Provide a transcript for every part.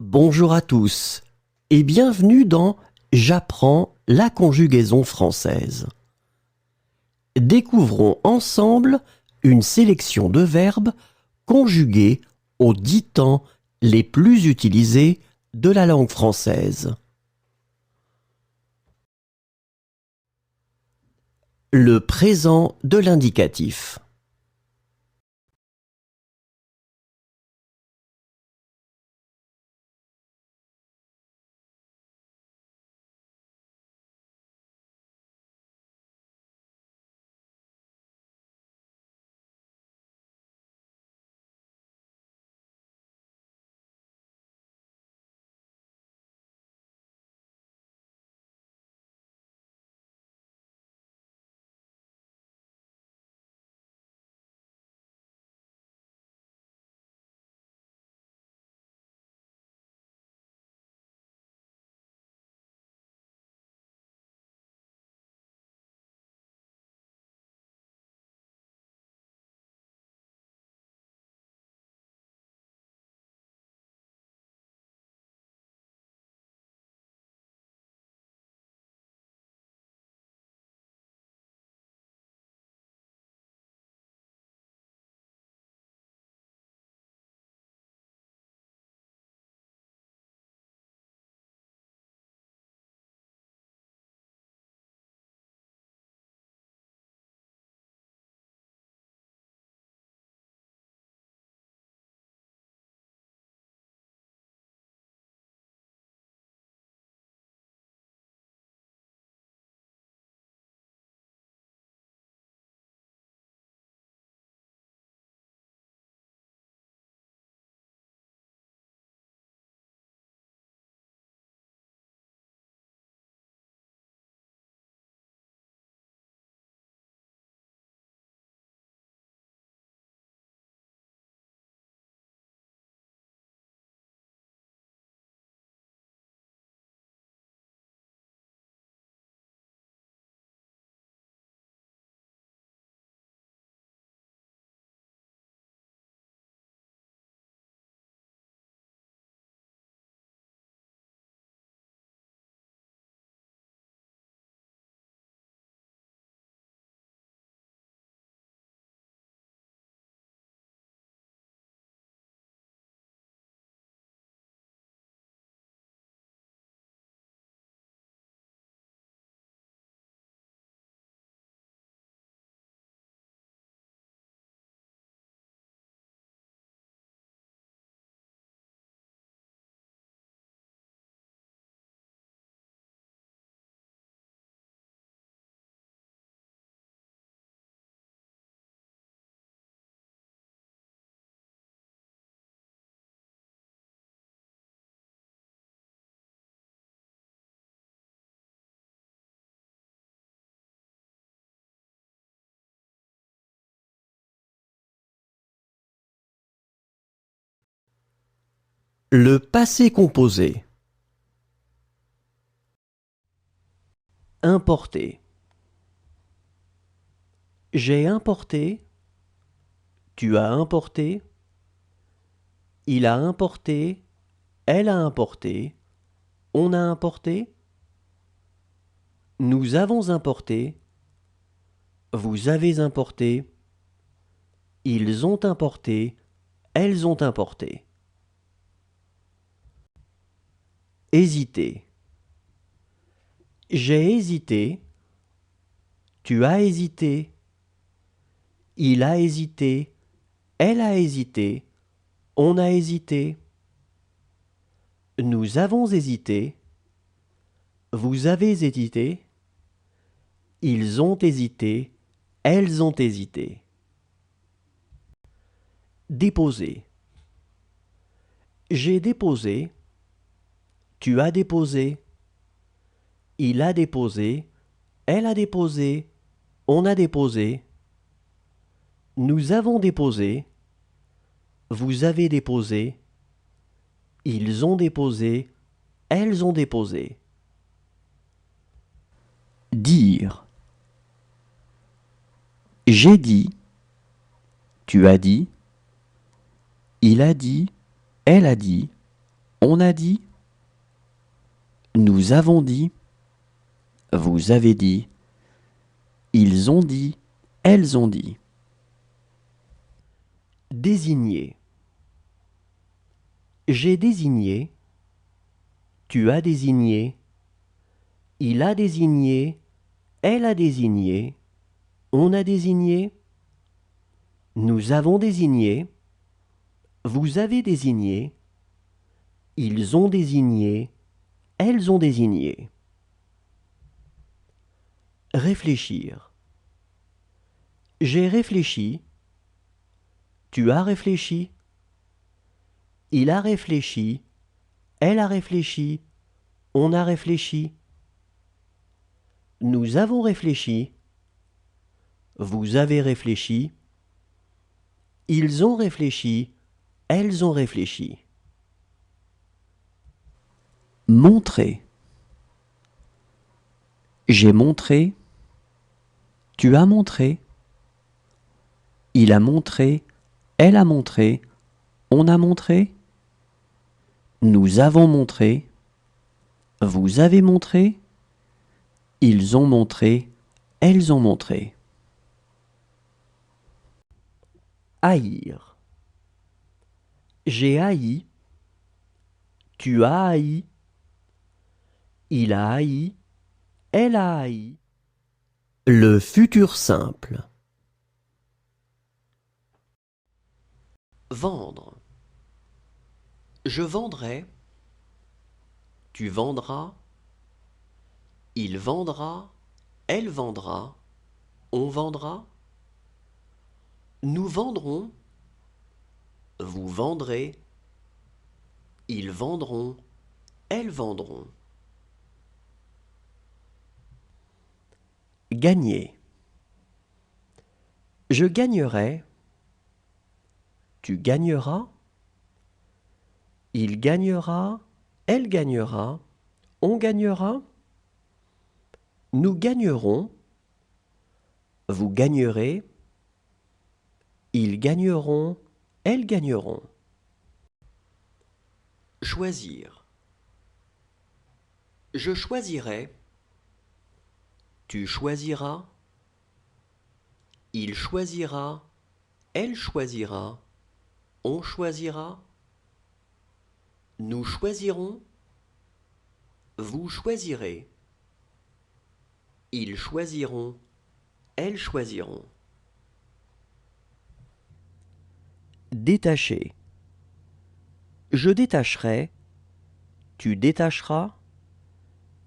Bonjour à tous et bienvenue dans J'apprends la conjugaison française. Découvrons ensemble une sélection de verbes conjugués aux 10 temps les plus utilisés de la langue française. Le présent de l'indicatif. Le passé composé. Importer. J'ai importé. Tu as importé. Il a importé. Elle a importé. On a importé. Nous avons importé. Vous avez importé. Ils ont importé. Elles ont importé. Hésiter. J'ai hésité. Tu as hésité. Il a hésité. Elle a hésité. On a hésité. Nous avons hésité. Vous avez hésité. Ils ont hésité. Elles ont hésité. Déposer. J'ai déposé. Tu as déposé. Il a déposé. Elle a déposé. On a déposé. Nous avons déposé. Vous avez déposé. Ils ont déposé. Elles ont déposé. Dire. J'ai dit. Tu as dit. Il a dit. Elle a dit. On a dit, nous avons dit, vous avez dit, ils ont dit, elles ont dit. Désigner. J'ai désigné, tu as désigné, il a désigné, elle a désigné, on a désigné, nous avons désigné, vous avez désigné, ils ont désigné, elles ont désigné. Réfléchir. J'ai réfléchi, tu as réfléchi, il a réfléchi, elle a réfléchi, on a réfléchi. Nous avons réfléchi, vous avez réfléchi, ils ont réfléchi, elles ont réfléchi. Montrer. J'ai montré, tu as montré, il a montré, elle a montré, on a montré, nous avons montré, vous avez montré, ils ont montré, elles ont montré. Haïr. J'ai haï, tu as haï, il a haï, elle a haï. Le futur simple. Vendre. Je vendrai, tu vendras, il vendra, elle vendra, on vendra. Nous vendrons, vous vendrez, ils vendront, elles vendront. Gagner. Je gagnerai, tu gagneras, il gagnera, elle gagnera, on gagnera. Nous gagnerons, vous gagnerez, ils gagneront, elles gagneront. Choisir. Je choisirai, tu choisiras, il choisira, elle choisira, on choisira. Nous choisirons, vous choisirez, ils choisiront, elles choisiront. Détacher. Je détacherai, tu détacheras,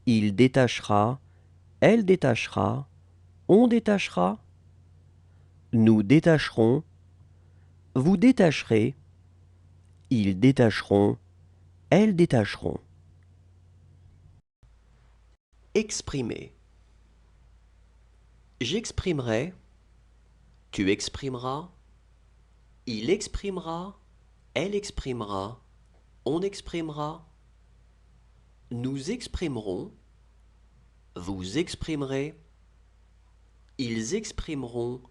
il détachera, elle détachera, on détachera. Nous détacherons, vous détacherez, ils détacheront, elles détacheront. Exprimer. J'exprimerai, tu exprimeras, il exprimera, elle exprimera, on exprimera. Nous exprimerons, vous exprimerez, ils exprimeront,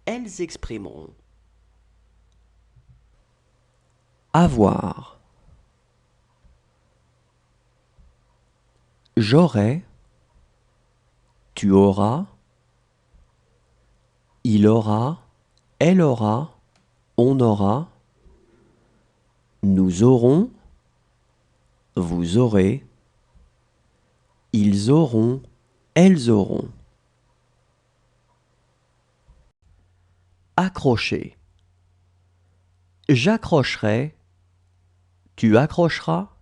elles exprimeront. Avoir. J'aurai, tu auras, il aura, elle aura, on aura. Nous aurons, vous aurez, ils auront, elles auront. Accrocher. J'accrocherai, tu accrocheras,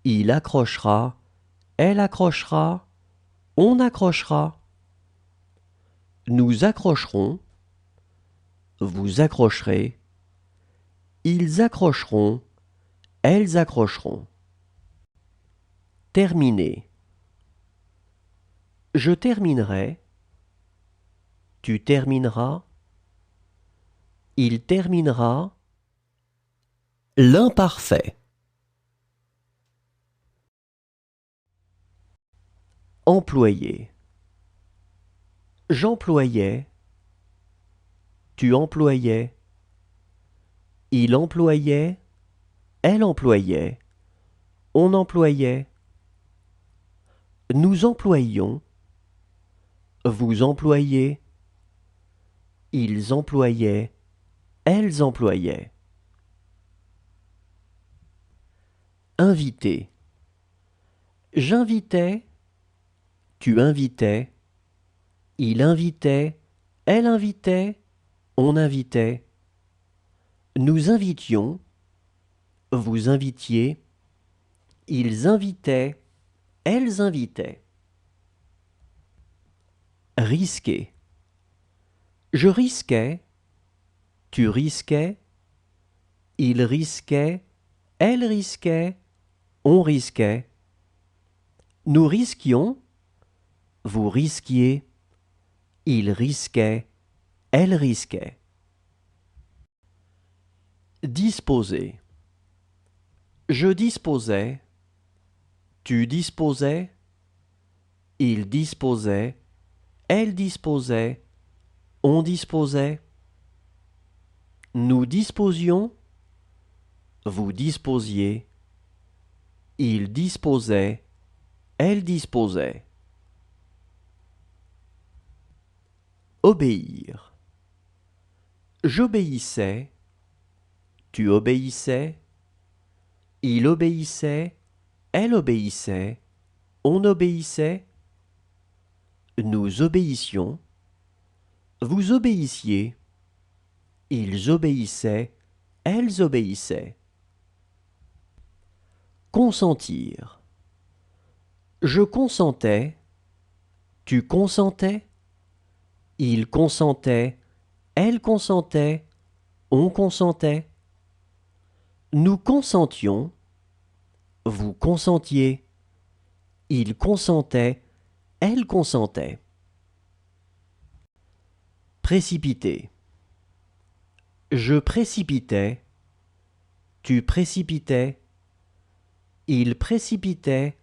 il accrochera, elle accrochera, on accrochera. Nous accrocherons, vous accrocherez, ils accrocheront, elles accrocheront. Terminer. Je terminerai, tu termineras, il terminera. L'imparfait. Employer. J'employais, tu employais, il employait, elle employait, on employait. Nous employions, vous employiez. Ils employaient, elles employaient. Inviter. J'invitais, tu invitais. Il invitait, elle invitait, on invitait. Nous invitions, vous invitiez. Ils invitaient, elles invitaient. Risquer. Je risquais, tu risquais. Il risquait, elle risquait, on risquait. Nous risquions, vous risquiez. Il risquait, elle risquait. Disposer. Je disposais, tu disposais. Il disposait, elle disposait, on disposait. Nous disposions, vous disposiez. Il disposait, elle disposait. Obéir. J'obéissais, tu obéissais. Il obéissait, elle obéissait, on obéissait. Nous obéissions, vous obéissiez. Ils obéissaient, elles obéissaient. Consentir. Je consentais, tu consentais. Il consentait, elle consentait, on consentait. Nous consentions, vous consentiez. Il consentait, elle consentait. Précipiter. Je précipitais, tu précipitais. Il précipitait,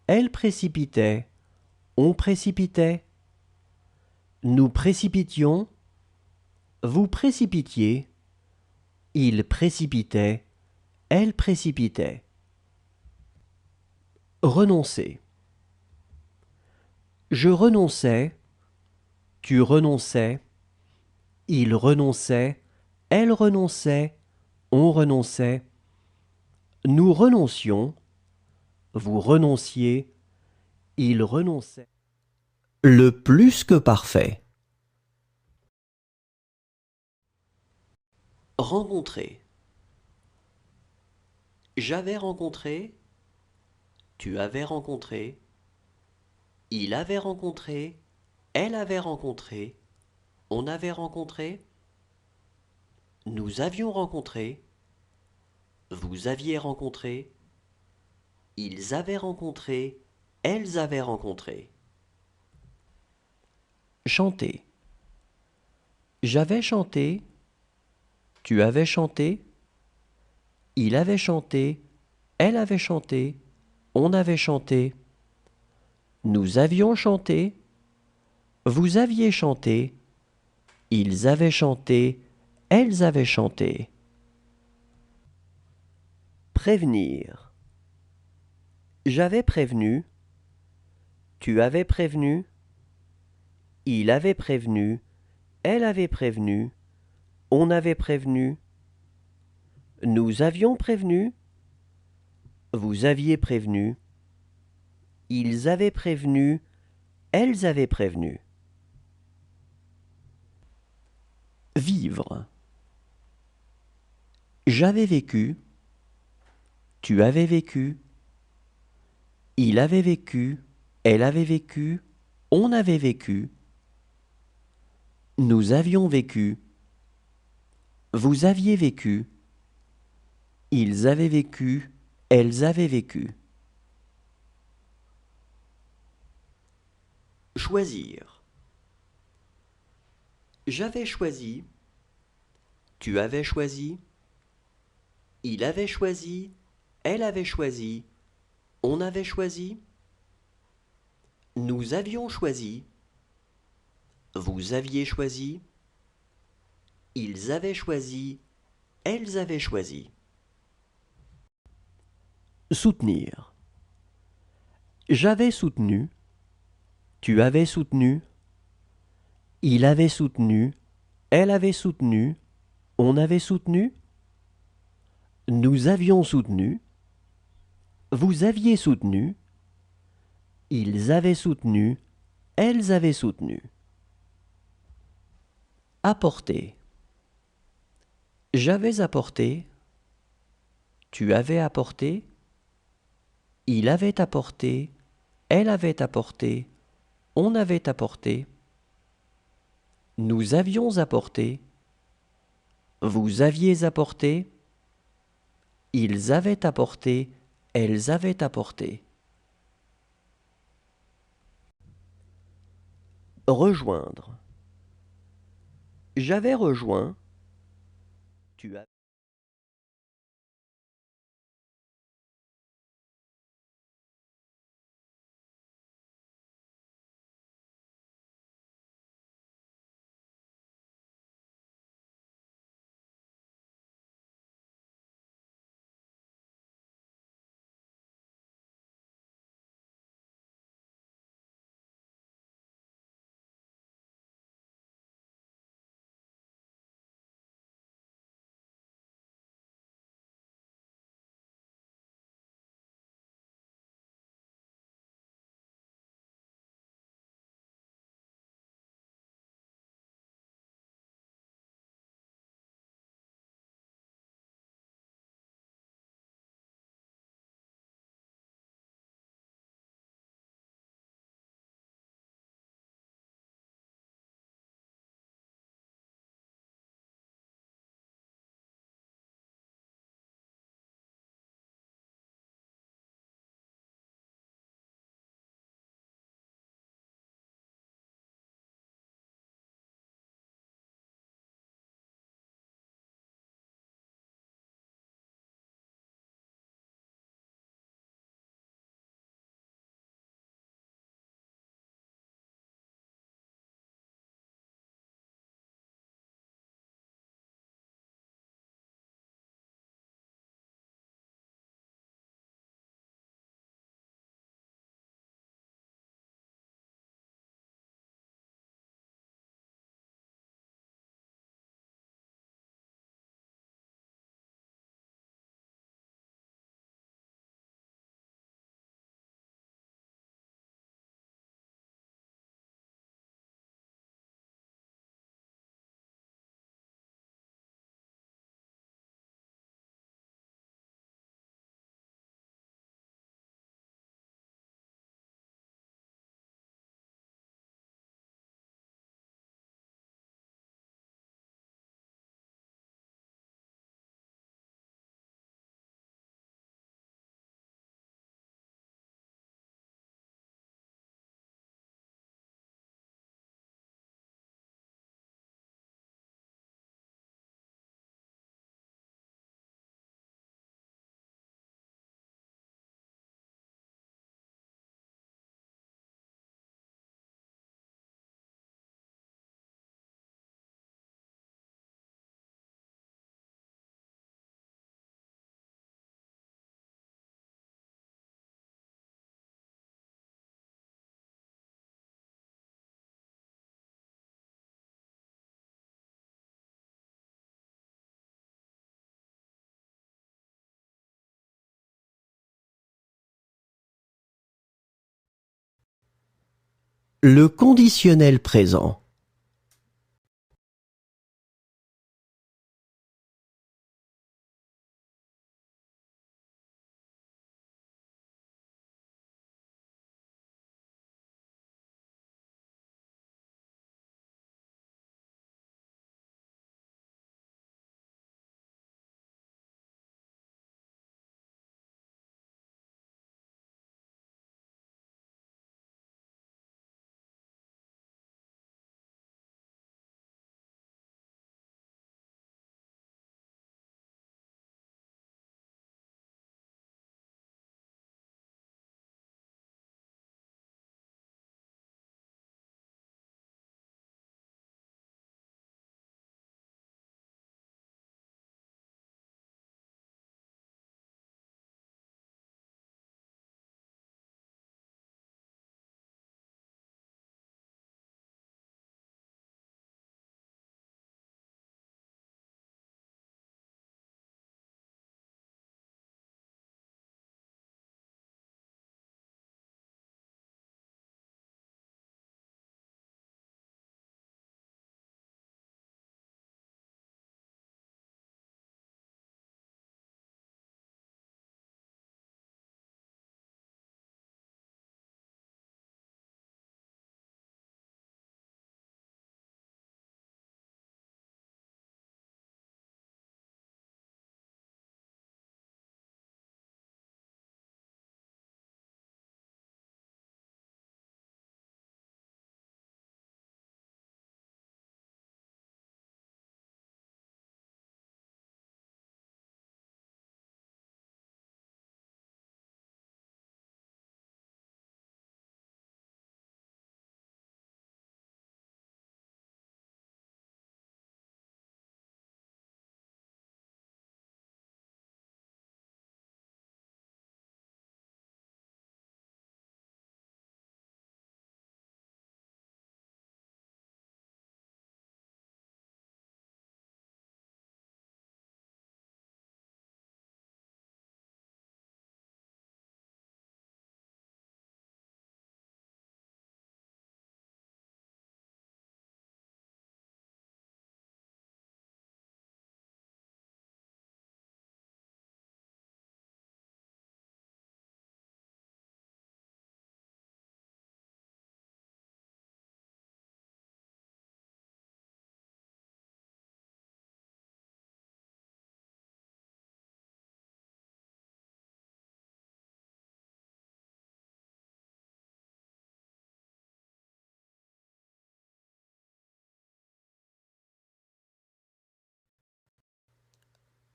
elle précipitait, on précipitait. Nous précipitions, vous précipitiez. Il précipitait, elle précipitait. Renoncer. Je renonçais, tu renonçais. Il renonçait, elle renonçait, on renonçait. Nous renoncions, vous renonciez. Il renonçait. Le plus que parfait. Rencontrer. J'avais rencontré, tu avais rencontré. Il avait rencontré, elle avait rencontré. On avait rencontré. Nous avions rencontré. Vous aviez rencontré. Ils avaient rencontré, elles avaient rencontré. Chanter. J'avais chanté, tu avais chanté. Il avait chanté, elle avait chanté, on avait chanté. Nous avions chanté, vous aviez chanté. Ils avaient chanté, elles avaient chanté. Prévenir. J'avais prévenu, tu avais prévenu. Il avait prévenu, elle avait prévenu, on avait prévenu. Nous avions prévenu, vous aviez prévenu. Ils avaient prévenu, elles avaient prévenu. Vivre. J'avais vécu, tu avais vécu. Il avait vécu, elle avait vécu, on avait vécu. Nous avions vécu. Vous aviez vécu. Ils avaient vécu, elles avaient vécu. Choisir. J'avais choisi, tu avais choisi. Il avait choisi, elle avait choisi, on avait choisi. Nous avions choisi, vous aviez choisi. Ils avaient choisi, elles avaient choisi. Soutenir. J'avais soutenu, tu avais soutenu, il avait soutenu, elle avait soutenu, on avait soutenu, nous avions soutenu, vous aviez soutenu, ils avaient soutenu, elles avaient soutenu. Apporter. J'avais apporté, tu avais apporté, il avait apporté, elle avait apporté, on avait apporté, nous avions apporté, vous aviez apporté, ils avaient apporté, elles avaient apporté. Rejoindre. J'avais rejoint, tu as le conditionnel présent.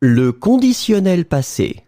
Le conditionnel passé.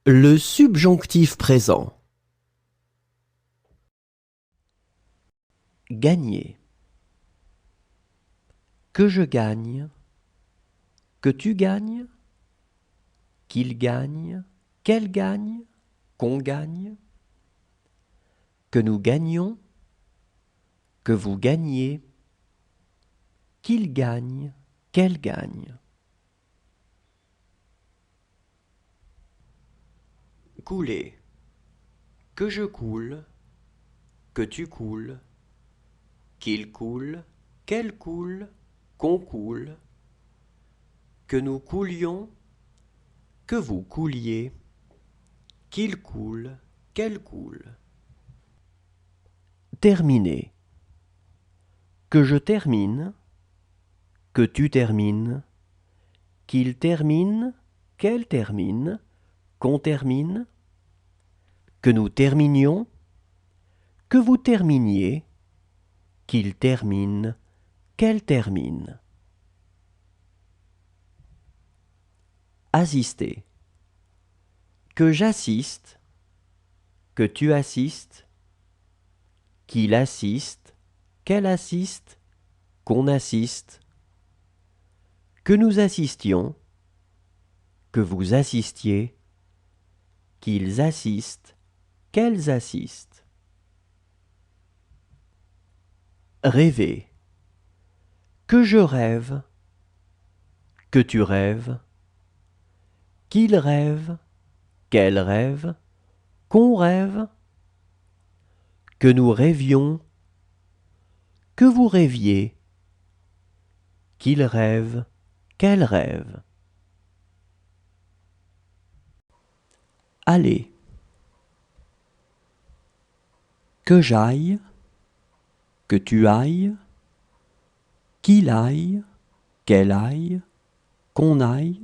Le subjonctif présent. Gagner. Que je gagne. Que tu gagnes. Qu'il gagne. Qu'elle gagne. Qu'on gagne. Que nous gagnions. Que vous gagniez. Qu'il gagne. Qu'elle gagne. Couler. Que je coule. Que tu coules. Qu'il coule. Qu'elle coule. Qu'on coule. Que nous coulions. Que vous couliez. Qu'il coule. Qu'elle coule. Terminer. Que je termine. Que tu termines. Qu'il termine. Qu'elle termine. Qu'on termine. Que nous terminions. Que vous terminiez. Qu'il termine. Qu'elle termine. Assister. Que j'assiste. Que tu assistes. Qu'il assiste. Qu'elle assiste. Qu'on assiste. Que nous assistions. Que vous assistiez. Qu'ils assistent. Qu'elles assistent. Rêver. Que je rêve. Que tu rêves. Qu'il rêve. Qu'elle rêve. Qu'on rêve. Que nous rêvions. Que vous rêviez. Qu'il rêve, qu'elle rêve. Aller. Que j'aille, que tu ailles, qu'il aille, qu'elle aille, qu'on aille,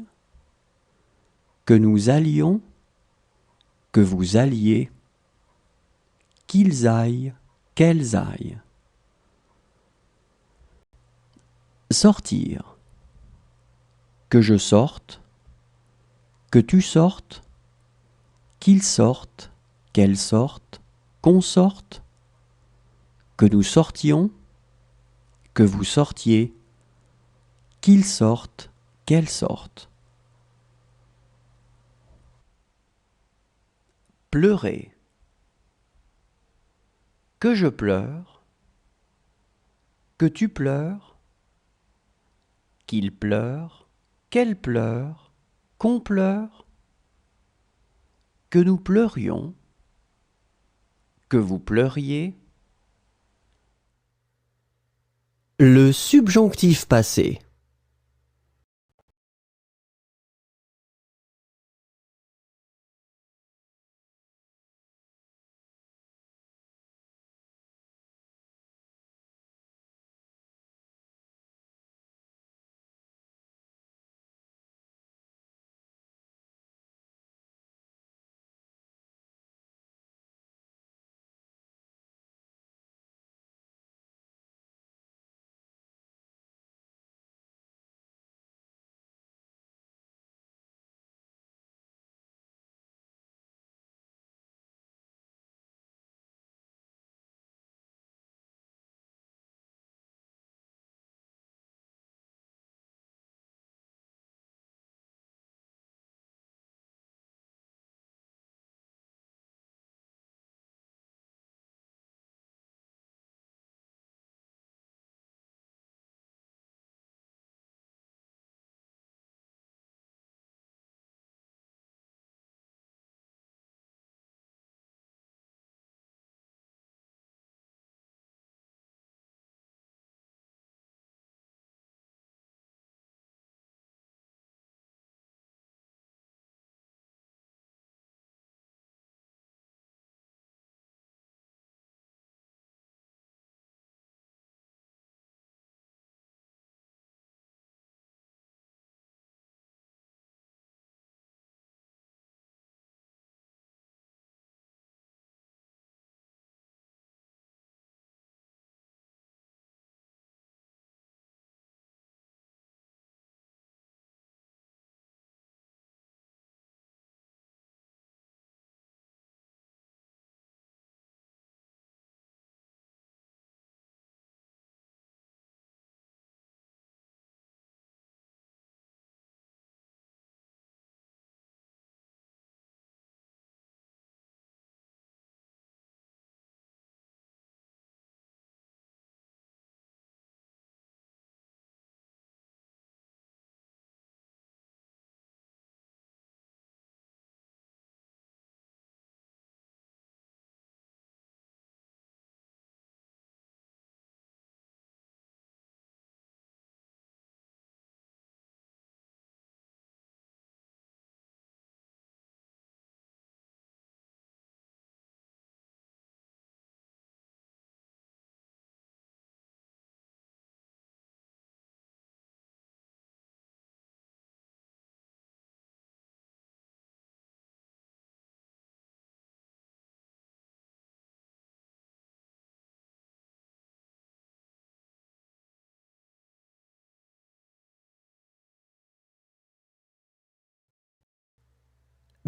que nous allions, que vous alliez, qu'ils aillent, qu'elles aillent. Sortir. Que je sorte, que tu sortes, qu'il sorte, qu'elle sorte, qu'on sorte, que nous sortions, que vous sortiez, qu'il sorte, qu'elle sorte. Pleurer. Que je pleure, que tu pleures, qu'il pleure, qu'elle pleure, qu'on pleure, que nous pleurions, que vous pleuriez. Le subjonctif passé.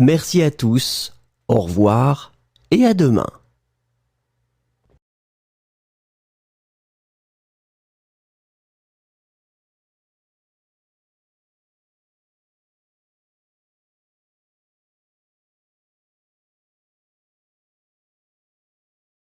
Merci à tous, au revoir et à demain.